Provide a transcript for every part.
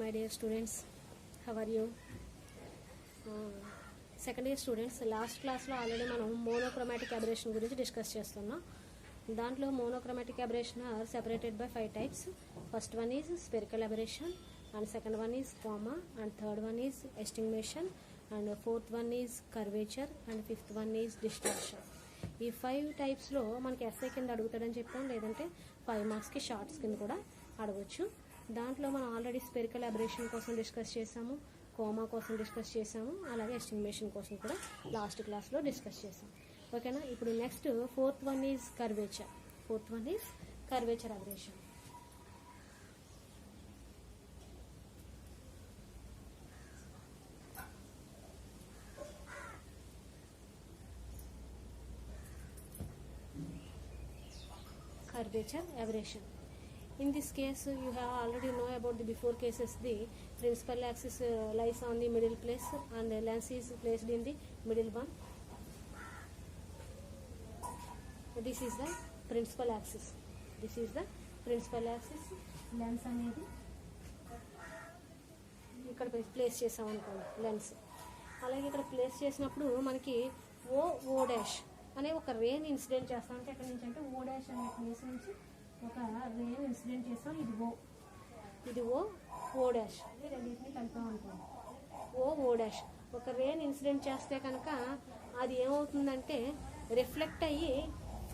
my dear students, how are you? Second year students, last class లో already మనం monochromatic aberration గురించి discuss చేస్తున్నాం. దాంట్లో monochromatic aberration are separated by 5 types. First one is spherical aberration, and second one is coma, and third one is estimation, and fourth one is curvature, and fifth one is distortion. ఈ 5 typesలో మనకి SI కింద అడుగుతాడని చెప్పాం, లేదంటే 5 మార్క్స్కి shorts కింద కూడా అడగవచ్చు. దాంట్లో మనం ఆల్రెడీ స్పెరికల్ అబరేషన్ కోసం డిస్కస్ చేసాము, కోమా కోసం డిస్కస్ చేసాము, అలాగే ఎస్టిమేషన్ కోసం కూడా లాస్ట్ క్లాస్లో డిస్కస్ చేసాం. ఓకేనా? ఇప్పుడు next fourth one is curvature. Fourth one is curvature aberration. Curvature aberration. In this case, you have already know about the before cases. The principal axis lies on the middle place, and the lens is placed in the middle one. This is the principal axis. This is the principal axis. Lens అనేది ఇక్కడ place చేసాం అనుకోండి lens. అలాగే ఇక్కడ place చేసినప్పుడు మనకి ఓ dash అనే ఒక రేన్ ఇన్సిడెంట్ చేస్తాం. అంటే ఎక్కడి నుంచి అంటే ఓ డాష్ అనే ప్లేస్ నుంచి ఒక రేన్ ఇన్సిడెంట్ చేస్తాం. ఇది ఓ డాష్, ఇది రెండింటిని కలిపాం అనుకోండి. ఓ డాష్ ఒక రేన్ ఇన్సిడెంట్ చేస్తే కనుక అది ఏమవుతుందంటే రిఫ్లెక్ట్ అయ్యి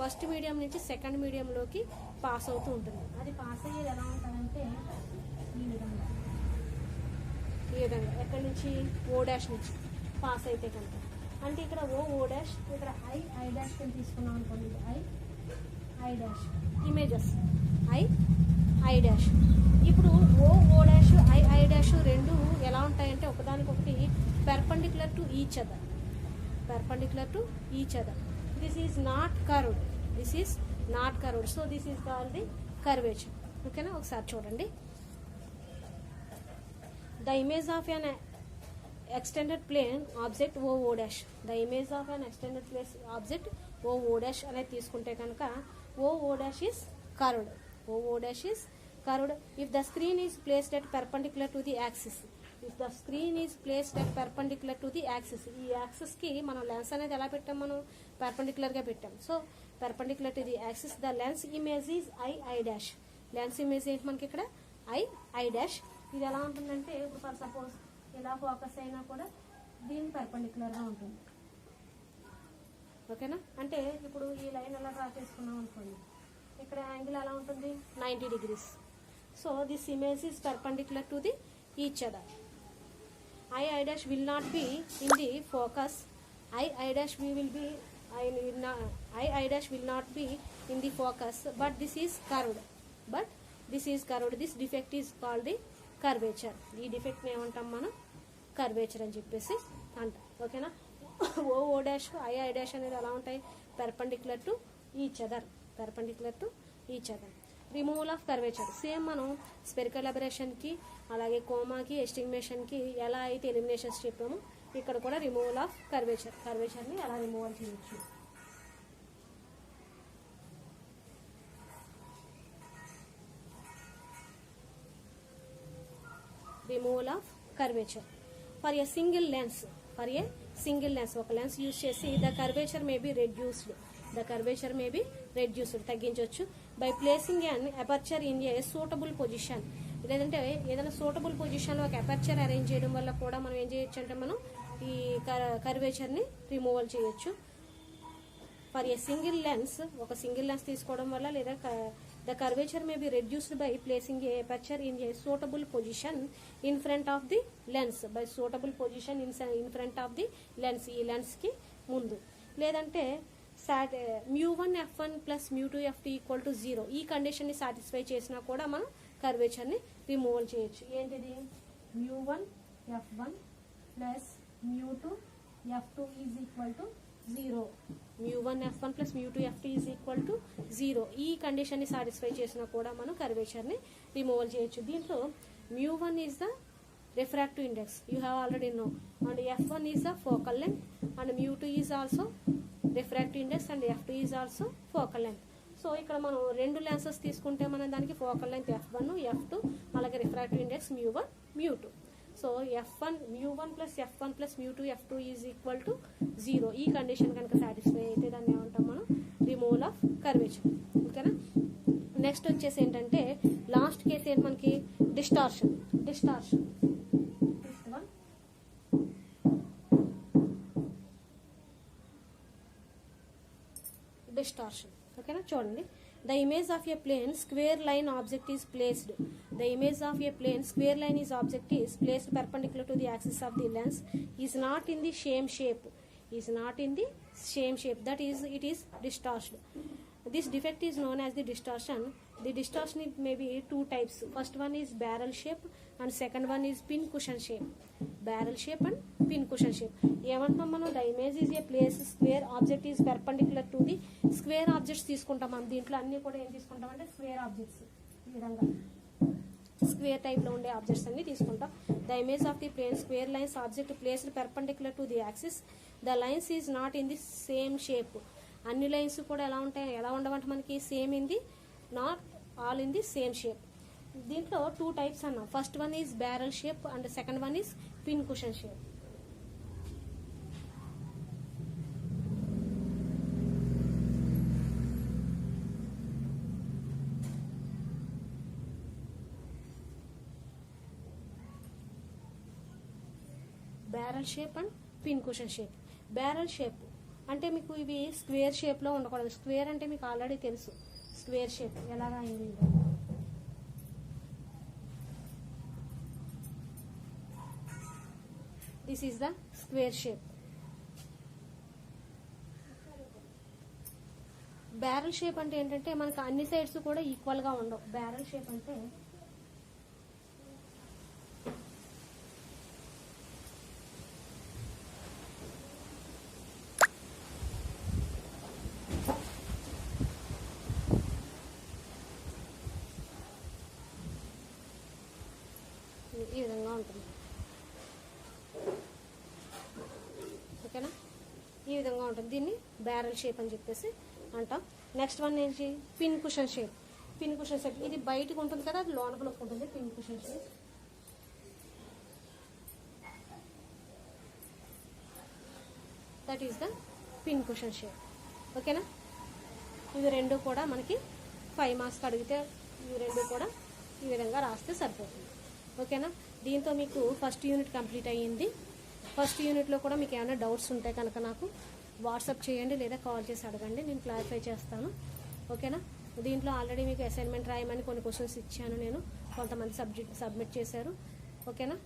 ఫస్ట్ మీడియం నుంచి సెకండ్ మీడియంలోకి పాస్ అవుతూ ఉంటుంది. అది పాస్ అయ్యేది ఎలా ఉంటుందంటే ఈ విధంగా ఎక్కడి నుంచి ఓ డాష్ నుంచి పాస్ అయితే కనుక, అంటే ఇక్కడ ఓ డాష్, ఇక్కడ ఐ డాష్ కింద తీసుకున్నాం అనుకోండి. I dash images I dash. ఇప్పుడు ఓ డాష్ ఐ డాష్ రెండు ఎలా ఉంటాయంటే ఒకదానికొకటి perpendicular to each other. This is not curved. So this is called the curvature. ఓకేనా? ఒకసారి చూడండి. The image of an extended plane object o dash. The image of an extended plane object o dash అనేది తీసుకుంటే కనుక o dash is curved. If the screen is placed at perpendicular to the axis. ఈ axis కి మనం lens అనేది ఎలా పెట్టాం? మనం పర్పెండిక్యులర్ గా పెట్టాం. So perpendicular to the axis the lens image is I dash. Lens image ఏంటి మనకి ఇక్కడ? I dash. ఇది ఎలా ఉంటుందంటే ఇప్పుడు ఫర్ సపోజ్ ఇలా ఫోకస్ అయినా కూడా దీని పర్పెండిక్యులర్ గా ఉంటుంది. ఓకేనా? అంటే ఇప్పుడు ఈ లైన్ ఎలా డ్రా చేసుకున్నాం అనుకోండి, ఇక్కడ యాంగిల్ ఎలా ఉంటుంది? 90 degrees. So this image is perpendicular to the each other. I dash will not be in the focus. I dash will not be in the focus, but this is curved. This defect is called the curvature. ఈ డిఫెక్ట్ని ఏమంటాం మనం? Curvature అని చెప్పేసి అంటాం. ఓకేనా? ఓ dash I dash అనేది ఎలా ఉంటాయి? Perpendicular to each other. Removal of curvature same మనం స్పెరికల్ అబరేషన్కి అలాగే కోమాకి ఎస్టిమేషన్కి ఎలా అయితే ఎలిమినేషన్స్ చెప్పామో ఇక్కడ కూడా రిమూవల్ ఆఫ్ కర్వేచర్ని ఎలా రిమూవల్ చేయొచ్చు. Removal of curvature for a single lens. ఒక లెన్స్ యూజ్ చేసి the curvature may be reduced తగ్గించవచ్చు by placing an aperture in a suitable position. లేదంటే ఏదైనా సూటబుల్ పొజిషన్లో ఒక అపర్చర్ అరేంజ్ చేయడం వల్ల కూడా మనం ఏం చేయొచ్చు అంటే మనం ఈ కర్వేచర్ని రిమూవల్ చేయొచ్చు. ఫర్ ఏ సింగిల్ లెన్స్ ఒక సింగిల్ లెన్స్ తీసుకోవడం వల్ల లేదా the curvature may be reduced by placing a aperture in a suitable position in front of the lens. By suitable position in front of the lens, ఈ lens కి ముందు. లేదంటే μ1 f1 plus μ2 f2 equal to 0 ఈ condition ని satisfy చేసినా కూడా మనం curvature ని రిమూవల్ చేయొచ్చు. ఏంటిది? μ1 f1 plus μ2 f2 is equal to 0. μ1 f1 plus μ2 f2 is equal to 0 ఈ కండిషన్ ని సాటిస్ఫై చేసినా కూడా మనం కర్వేచర్ ని రిమూవల్ చేయొచ్చు. దీంట్లో μ1 is the refractive index, you have already know, and f1 is the focal length, and μ2 is also refractive index, and f2 is also focal length. So ఇక్కడ మనం రెండు లెన్సెస్ తీసుకుంటే మనం దానికి ఫోకల్ లెంత్ f1 f2 అలాగే refractive index x mu1 mu2. So f1 mu1 plus f1 plus mu2 f2 is equal to 0. ఈ condition కనుక satisfy అయితే దాన్ని ఏమంటాం మనం, రిమూవల్ ఆఫ్ కర్వేచర్. ఓకేనా. నెక్స్ట్ వచ్చేసి ఏంటంటే లాస్ట్ కేసు ఏంటి మనకి, డిస్టార్షన్. డిస్టార్షన్ ఓకేనా. చూడండి, the image of a plane square line object is placed. The image of a plane square line is object is placed perpendicular to the axis of the lens is not in the same shape. That is, it is distorted. This defect is known as the distortion. The distortion may be two types. First one is barrel shape and second one is pin cushion shape. Barrel shape and pin cushion shape. ఏమంటాం మనం, the image is a place square object is perpendicular to the square objects తీసుకుంటాం మనం. దీంట్లో అన్ని కూడా ఏం తీసుకుంటాం అంటే స్క్వేర్ ఆబ్జెక్ట్స్, ఈ విధంగా స్క్వేర్ టైప్ లో ఉండే ఆబ్జెక్ట్స్ అన్ని తీసుకుంటాం. The image of the plane square lines object placed perpendicular to the axis. The lines is not in the same shape. అన్ని లైన్స్ కూడా ఎలా ఉండవంటే మనకి same in the, not all in the same shape. దీంట్లో two types అన్నాం. First one is barrel shape and second one is pincushion shape. Barrel shape and pincushion shape. Barrel shape అంటే మీకు ఇవి square షేప్లో ఉండకూడదు. Square అంటే మీకు already తెలుసు, స్క్వేర్ షేప్ ఎలాగా అయింది. This is the square shape. Barrel shape అంటే ఏంటంటే మనకు అన్ని సైడ్స్ కూడా ఈక్వల్గా ఉండవు. బ్యారల్ షేప్ అంటే ఈ విధంగా ఉంటుంది. ఓకేనా, ఈ విధంగా ఉంటుంది. దీన్ని బ్యారల్ షేప్ అని చెప్పేసి అంటాం. నెక్స్ట్ వన్ ఏంటి, pin cushion shape. Pin cushion shape ఇది బయటకు ఉంటుంది కదా, అది లోపలికి ఉంటుంది. Pin cushion shape that is the pin cushion shape. ఓకేనా, ఇవి రెండు కూడా మనకి 5 మార్క్స్ అడిగితే ఇవి రెండు కూడా ఈ విధంగా రాస్తే సరిపోతుంది. ఓకేనా, దీంతో మీకు ఫస్ట్ యూనిట్ కంప్లీట్ అయ్యింది. ఫస్ట్ యూనిట్లో కూడా మీకు ఏమైనా డౌట్స్ ఉంటే కనుక నాకు వాట్సాప్ చేయండి లేదా కాల్ చేసి అడగండి, నేను క్లారిఫై చేస్తాను. ఓకేనా, దీంట్లో ఆల్రెడీ మీకు అసైన్మెంట్ రాయమని కొన్ని క్వశ్చన్స్ ఇచ్చాను నేను, కొంతమంది సబ్మిట్ చేశారు. ఓకేనా.